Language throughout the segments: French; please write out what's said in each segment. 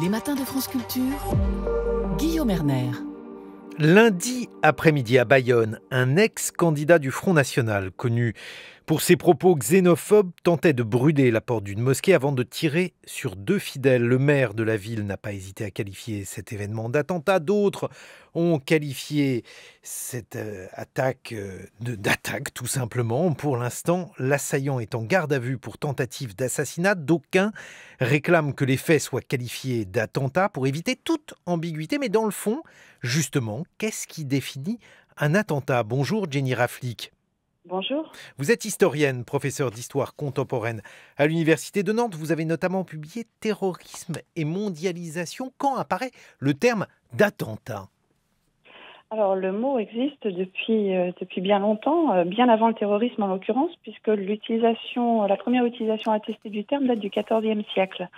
Les matins de France Culture, Guillaume Erner. Lundi après-midi à Bayonne, un ex-candidat du Front National, connu pour ses propos xénophobes, tentait de brûler la porte d'une mosquée avant de tirer sur 2 fidèles. Le maire de la ville n'a pas hésité à qualifier cet événement d'attentat. D'autres ont qualifié cette attaque d'attaque, tout simplement. Pour l'instant, l'assaillant est en garde à vue pour tentative d'assassinat. D'aucuns réclament que les faits soient qualifiés d'attentat pour éviter toute ambiguïté. Mais dans le fond, justement, qu'est-ce qui définit un attentat? Bonjour Jenny Raflick. Bonjour. Vous êtes historienne, professeure d'histoire contemporaine à l'Université de Nantes. Vous avez notamment publié Terrorisme et mondialisation. Quand apparaît le terme d'attentat? Alors le mot existe depuis bien longtemps, bien avant le terrorisme en l'occurrence, puisque la première utilisation attestée du terme date du XIVe siècle.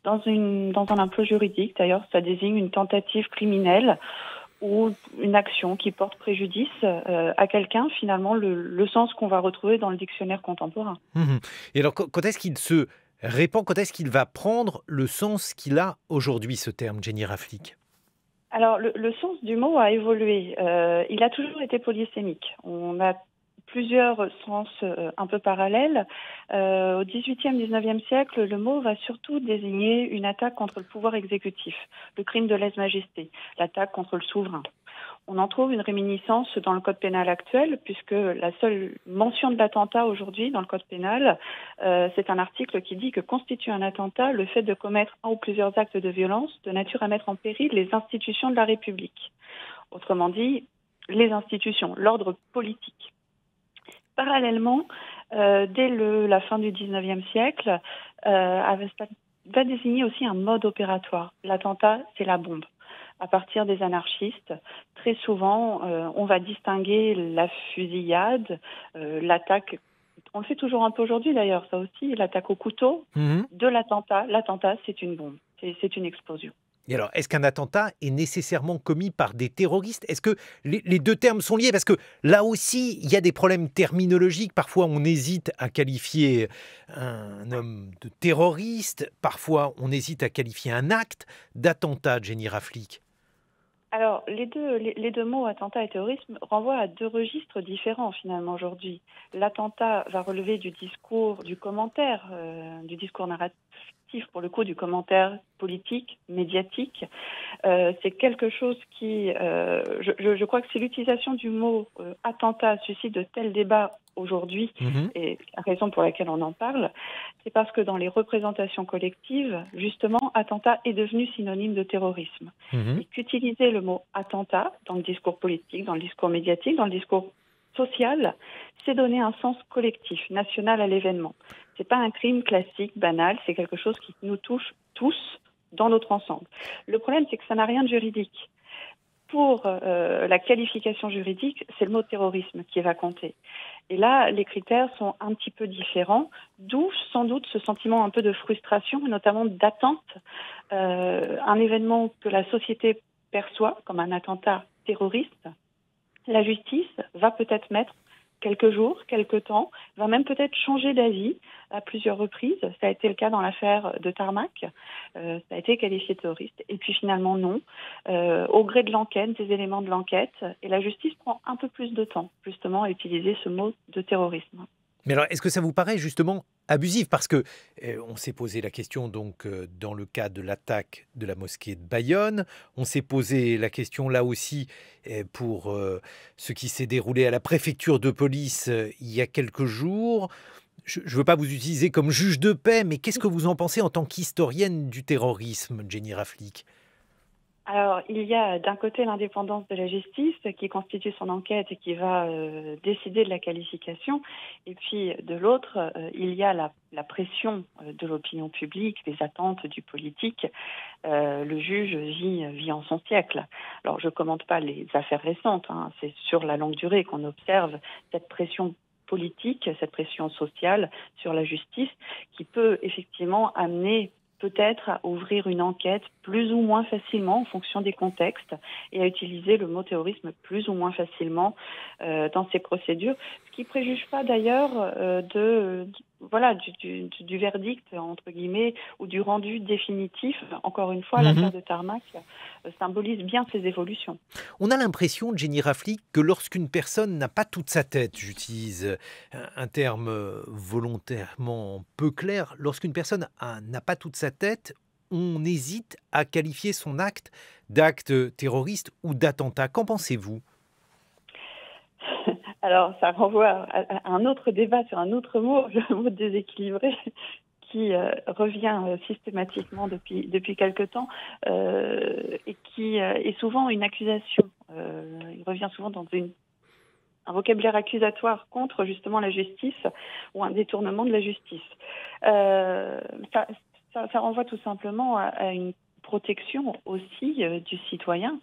Dans un emploi juridique, d'ailleurs, ça désigne une tentative criminelle ou une action qui porte préjudice à quelqu'un, finalement, le sens qu'on va retrouver dans le dictionnaire contemporain. Et alors, quand est-ce qu'il se répand, quand est-ce qu'il va prendre le sens qu'il a aujourd'hui, ce terme, Jenny Raflick? Alors, le sens du mot a évolué. Il a toujours été polysémique. On a plusieurs sens un peu parallèles. Au XVIIIe, XIXe siècle, le mot va surtout désigner une attaque contre le pouvoir exécutif, le crime de lèse-majesté, l'attaque contre le souverain. On en trouve une réminiscence dans le code pénal actuel, puisque la seule mention de l'attentat aujourd'hui dans le code pénal, c'est un article qui dit que constitue un attentat le fait de commettre un ou plusieurs actes de violence de nature à mettre en péril les institutions de la République. Autrement dit, les institutions, l'ordre politique. Parallèlement, dès la fin du XIXe siècle, va désigner aussi un mode opératoire. L'attentat, c'est la bombe. À partir des anarchistes, très souvent, on va distinguer la fusillade, l'attaque, on le fait toujours un peu aujourd'hui d'ailleurs, ça aussi, l'attaque au couteau, de l'attentat. L'attentat, c'est une bombe, c'est une explosion. Et alors, est-ce qu'un attentat est nécessairement commis par des terroristes? Est-ce que les deux termes sont liés? Parce que là aussi, il y a des problèmes terminologiques. Parfois, on hésite à qualifier un homme de terroriste. Parfois, on hésite à qualifier un acte d'attentat, Jenny Raflick. Alors, les deux mots, attentat et terrorisme, renvoient à deux registres différents finalement aujourd'hui. L'attentat va relever du discours, du commentaire, du discours narratif, pour le coup, du commentaire politique, médiatique. C'est quelque chose qui, je crois que c'est l'utilisation du mot attentat suscite de tels débats aujourd'hui, et la raison pour laquelle on en parle, c'est parce que dans les représentations collectives, justement, attentat est devenu synonyme de terrorisme. Et qu'utiliser le mot attentat dans le discours politique, dans le discours médiatique, dans le discours social, c'est donner un sens collectif, national à l'événement. C'est pas un crime classique, banal, c'est quelque chose qui nous touche tous dans notre ensemble. Le problème, c'est que ça n'a rien de juridique. Pour la qualification juridique, c'est le mot terrorisme qui va compter. Et là, les critères sont un petit peu différents, d'où sans doute ce sentiment un peu de frustration, et notamment d'attente. Un événement que la société perçoit comme un attentat terroriste, la justice va peut-être mettre quelques jours, quelques temps, va même peut-être changer d'avis à plusieurs reprises. Ça a été le cas dans l'affaire de Tarmac. Ça a été qualifié de terroriste. Et puis finalement, non. Au gré de l'enquête, des éléments de l'enquête, et la justice prend un peu plus de temps, justement, à utiliser ce mot de terrorisme. Mais alors, est-ce que ça vous paraît justement abusif? Parce que on s'est posé la question donc dans le cas de l'attaque de la mosquée de Bayonne. On s'est posé la question là aussi pour ce qui s'est déroulé à la préfecture de police il y a quelques jours. Je ne veux pas vous utiliser comme juge de paix, mais qu'est-ce que vous en pensez en tant qu'historienne du terrorisme, Jenny Raflick? Alors, il y a d'un côté l'indépendance de la justice qui constitue son enquête et qui va décider de la qualification. Et puis, de l'autre, il y a la pression de l'opinion publique, les attentes du politique. Le juge vit en son siècle. Alors, je ne commente pas les affaires récentes. C'est sur la longue durée qu'on observe cette pression politique, cette pression sociale sur la justice qui peut effectivement amener peut-être à ouvrir une enquête plus ou moins facilement en fonction des contextes et à utiliser le mot terrorisme plus ou moins facilement dans ces procédures, ce qui ne préjuge pas d'ailleurs voilà, du verdict, entre guillemets, ou du rendu définitif. Encore une fois, Mhm. l'affaire de Tarmac symbolise bien ces évolutions. On a l'impression, Jenny Raflick, que lorsqu'une personne n'a pas toute sa tête, j'utilise un terme volontairement peu clair, lorsqu'une personne n'a pas toute sa tête, on hésite à qualifier son acte d'acte terroriste ou d'attentat. Qu'en pensez-vous? Alors, ça renvoie à un autre débat sur un autre mot, le mot déséquilibré, qui revient systématiquement depuis quelque temps et qui est souvent une accusation. Il revient souvent dans un vocabulaire accusatoire contre justement la justice ou un détournement de la justice. Ça renvoie tout simplement à une protection aussi du citoyen.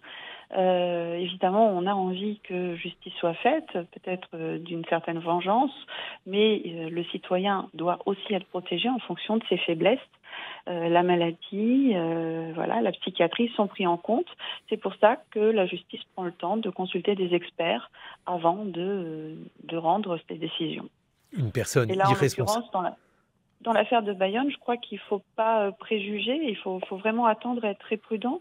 Évidemment, on a envie que justice soit faite, peut-être d'une certaine vengeance, mais le citoyen doit aussi être protégé en fonction de ses faiblesses. La maladie, voilà, la psychiatrie sont pris en compte. C'est pour ça que la justice prend le temps de consulter des experts avant de rendre ses décisions. Une personne Et là, en irresponsable. l'occurrence, dans l'affaire de Bayonne, je crois qu'il ne faut pas préjuger, il faut vraiment attendre et être très prudent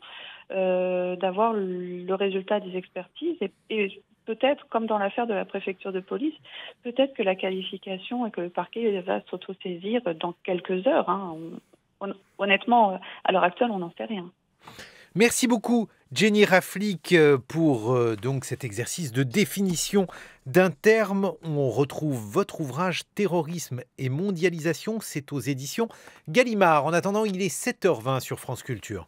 d'avoir le résultat des expertises et peut-être, comme dans l'affaire de la préfecture de police, peut-être que la qualification et que le parquet va s'autosaisir dans quelques heures. Hein. Honnêtement, à l'heure actuelle, on n'en sait rien. Merci beaucoup, Jenny Raflick, pour donc cet exercice de définition d'un terme. On retrouve votre ouvrage Terrorisme et mondialisation, c'est aux éditions Gallimard. En attendant, il est 7h20 sur France Culture.